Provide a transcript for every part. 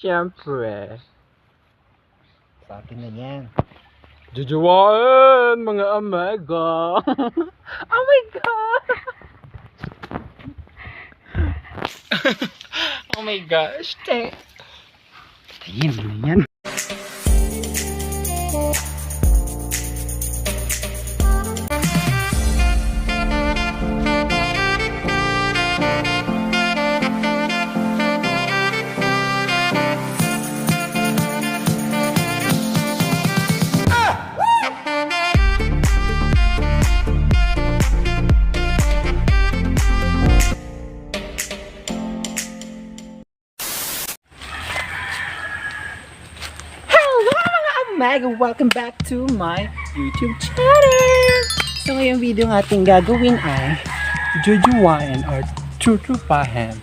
Siyempre. Sa akin na yan. Jujuwain, mga omega. Oh my God! Oh my gosh, te. Ayun na yan. Omega, welcome back to my YouTube channel! So ngayong video ng ating gagawin ay jujuwain or chuchupahin.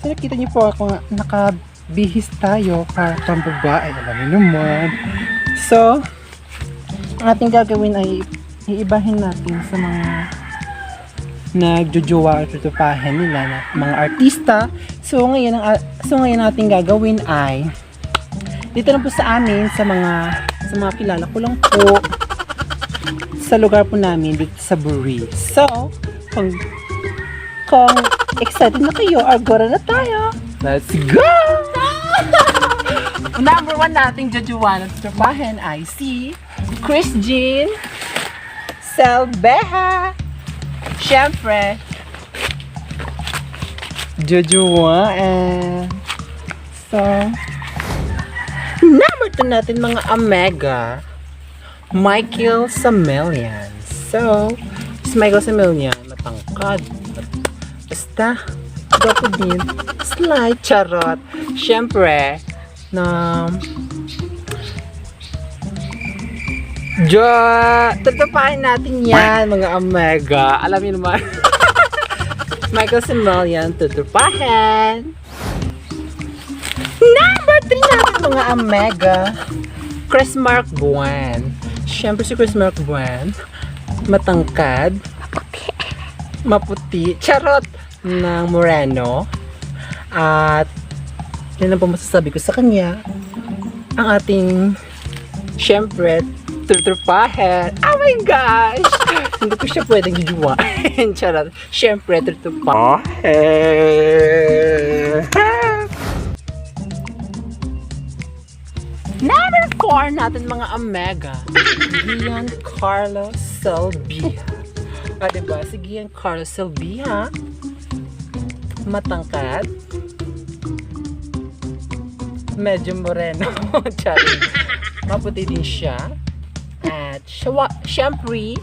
So nakita niyo po ako nga nakabihis tayo para pambabae, alam niyo naman. So ang ating gagawin ay iibahin natin sa mga nagjujuwa or chuchupahin nila na mga artista. So ngayon ating gagawin ay dito na po sa amin sa mga kilala ko lang po sa lugar po namin dito sa Buri. So, kung excited na kayo, agora na tayo. Let's go! Number 1 nating jujuwan at trupahin ay si Chris Jean Selbeha. Siyempre, jujuwan. So, number 2 natin mga omega, Michael Samelian. So, si Michael Samelian, matangkad. Basta, dapat din, slide, charot. Siyempre, tatapahin natin yan, mga omega. Alam niyo naman. Michael Samelian, tatapahin. Number 3 natin mga omega, Chris Mark Buwan. Siyempre si Chris Mark Buwan, matangkad, maputi, charot ng moreno. At yan ang po masasabi ko sa kanya. Ang ating siyempre tutrupahin. Oh my gosh! Hindi ko siya pwedeng jujuwain. Charot. Siyempre tutrupahin. Number 4 natin mga omega, Giancarlo Selbeha. Diba? Si Giancarlo Selbeha, matangkad, medyo moreno, charing, maputi din siya, at syempre,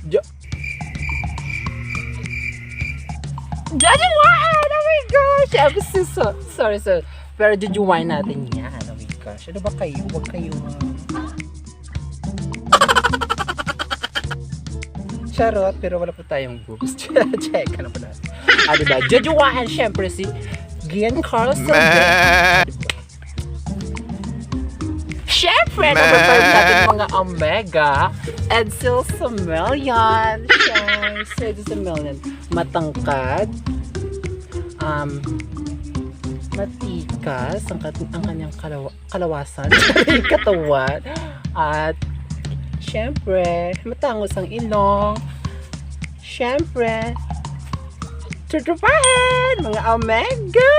jujuwain! Oh my gosh! Sorry, pero jujuwain natin yan. Ano ba kayo? Huwag kayo charot, pero wala po tayong boobs. Check, ano po na? Diba? Jujuwahan syempre si Giancarlo Selbeha. Diba? Syempre, number 5 natin mga omega, Edsel Samelian. Si Edsel Samelian, matangkad, matikas ang kanyang kalawasan, katawan, at syempre matangos ang ilong. Syempre tutupahin mga omega.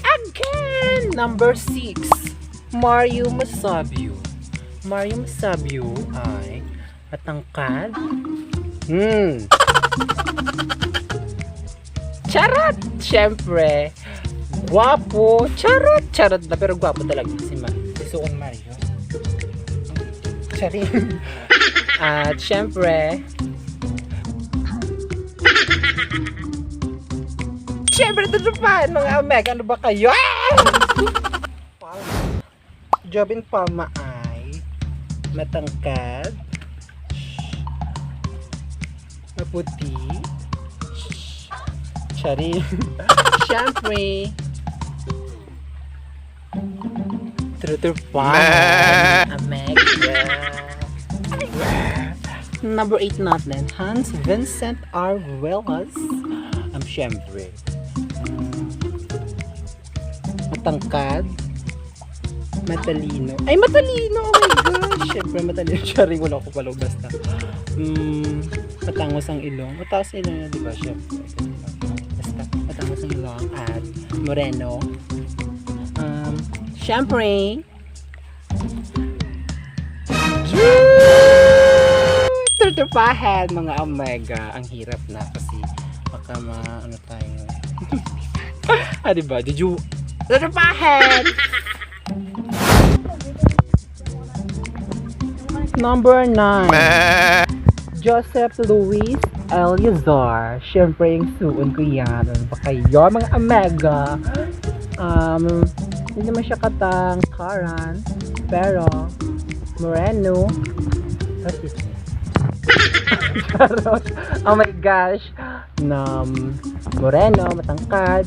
Again, number 6, Mario Masabio. Mario Masabio ay matangkad, charot! Siyempre, guwapo, charot na, pero guwapo talaga si Suong Mario. Charing. At siyempre, tutupahan mga omega. Ano ba kayo? Jobin Palma ay matangkad, maputi, charing. Siyempre, tutupahan omega. Number 8 natin, Hans Vincent Arguellas. Siyempre, matangkad, matalino. Ay, matalino! Oh my gosh! Siyempre, matalino siya rin. Wala ko pala basta. Matangos ang ilong. Mataas ang ilong na, di ba? Siyempre. Basta, matangos ang ilong at moreno. Siyempre, tutupahan mga omega. Ang hirap na kasi baka ano tayo. Diba? Did you tutupahan? Number 9. Joseph Luis Eleazar. Siyempre yung suon ko yan. Ano ba kayo mga omega? Hindi naman siya katangkaran, pero moreno. What is it? Oh my gosh. Moreno, matangkad,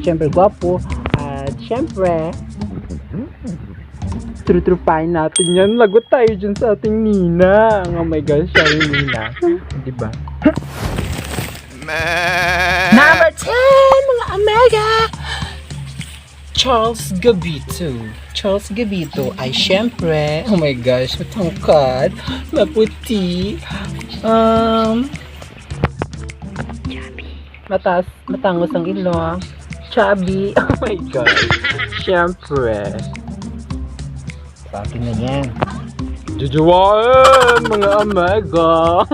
syempre gwapo, at syempre trutrupain natin yan. Lagot tayo dyan sa ating Nina. Oh my gosh, siya yung Nina. Diba? Number 10, mga omega! Charles Gabito. Charles Gabito ay syempre, oh my gosh, matangkad, maputi, matangos ang ilong, chubby, oh my gosh, syempre. Sa akin na yan. Jujuan, mga omega.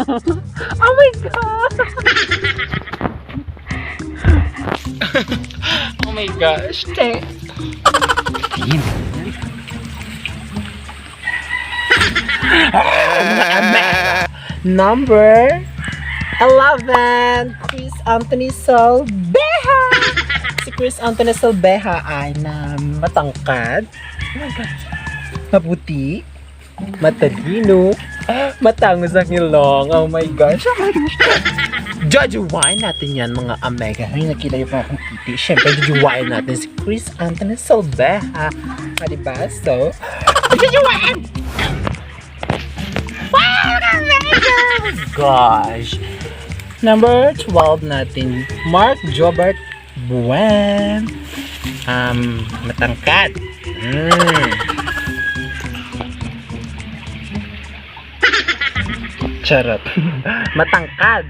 Oh my god. Oh my gosh. Tingin. Mga omega. Number 11, Chris Anthony Salbeja. Si Chris Anthony Salbeja ay matangkad. Oh my god. Maputi, matalino, matangos ang ilong. Oh my gosh. Jujuwain natin yan mga omega. Ay, nakita niyo pa akong titi. Siyempre, jujuwain natin si Chris Anthony Salbeja. Diba? So, jujuwain! Wow, omega! Gosh. Number 12 natin, Mark Jobert Buen. Matangkad. Charot. Matangkad.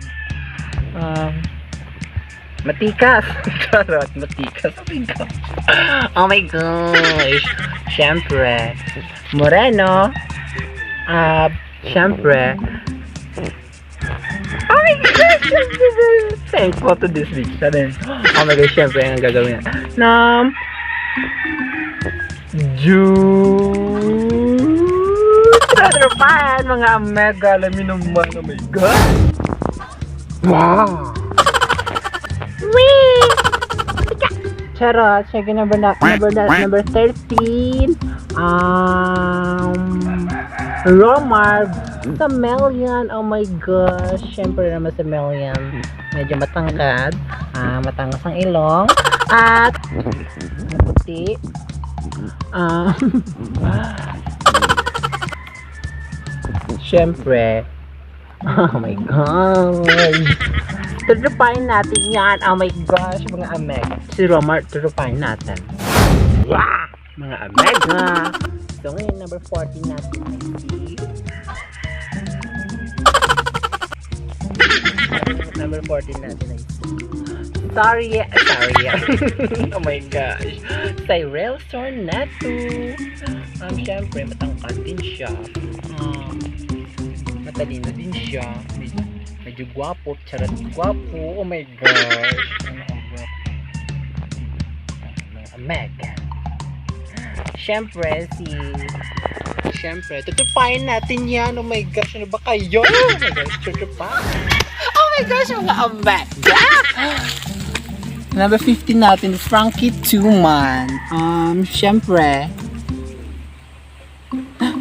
Matikas. Charot. Matikas. Oh my gosh. Siyempre. Moreno. Siyempre. Oh my gosh. Thankful to this week. Oh my gosh. Siyempre. Ang gagawin na. Trupahan mga omega, alamin naman, oh my god. Wow. Wee. Charot, sige number 13. Romar Samelian, oh my gosh. Syempre naman Samelian, medyo matangkad, matangos ang ilong, at maputi. Siyempre, oh my gosh, tutupain natin yan. Oh my gosh, mga omega. Si Romar, tutupain natin. Wow! Mga omega. So ngayon, number 14 natin ay si number 14 natin ay sorry. Oh my gosh, Cyril Sorneto. Siyempre, matangkad din siya. Matalino din siya. Medyo gwapo. Charot gwapo. Oh my gosh. Omega. Siyempre, tutupain natin yan. Oh my gosh, ano ba kayo? Oh my gosh, tutupain. Oh my gosh, mga omega. Number 15 natin, Frankie Tuman. Siyempre,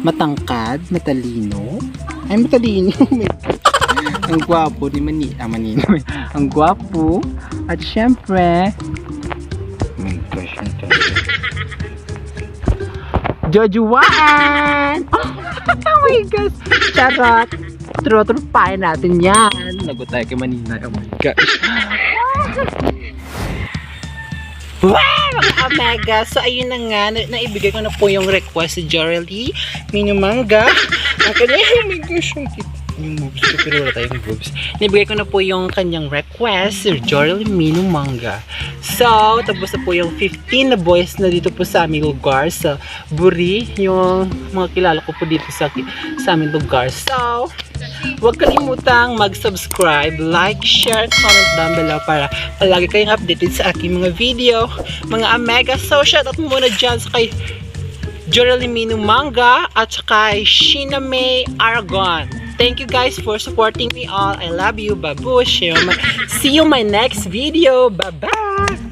matangkad, matalino. Ay, matalino. Ang gwapo ni Manino. Ang gwapo. At syempre, Oh my gosh, ang Jojuan! Oh my gosh! Charot! Trupain natin yan. Lagot tayo kay Manina. Oh my gosh. Wow! Mga Omega! So, ayun na nga. Naibigay ko na po yung request si Jorelie Minumanga. Ang kanya, oh my gosh, yung moves ko, pero wala tayong moves. Naibigay ko na po yung kanyang request, si Jorelie Minumanga. So, tapos na po yung 15 na boys na dito po sa aming lugar, sa Buri, yung mga kilala ko po dito sa aming lugar. So, huwag kalimutang mag-subscribe, like, share, comment down below para palagi kayong updated sa aking mga video. Mga Omega, so shoutout muna dyan sa kay Jorelie Minumanga at sa kay Sheena May Aragon. Thank you guys for supporting me all. I love you. Babush. See you in my next video. Bye-bye.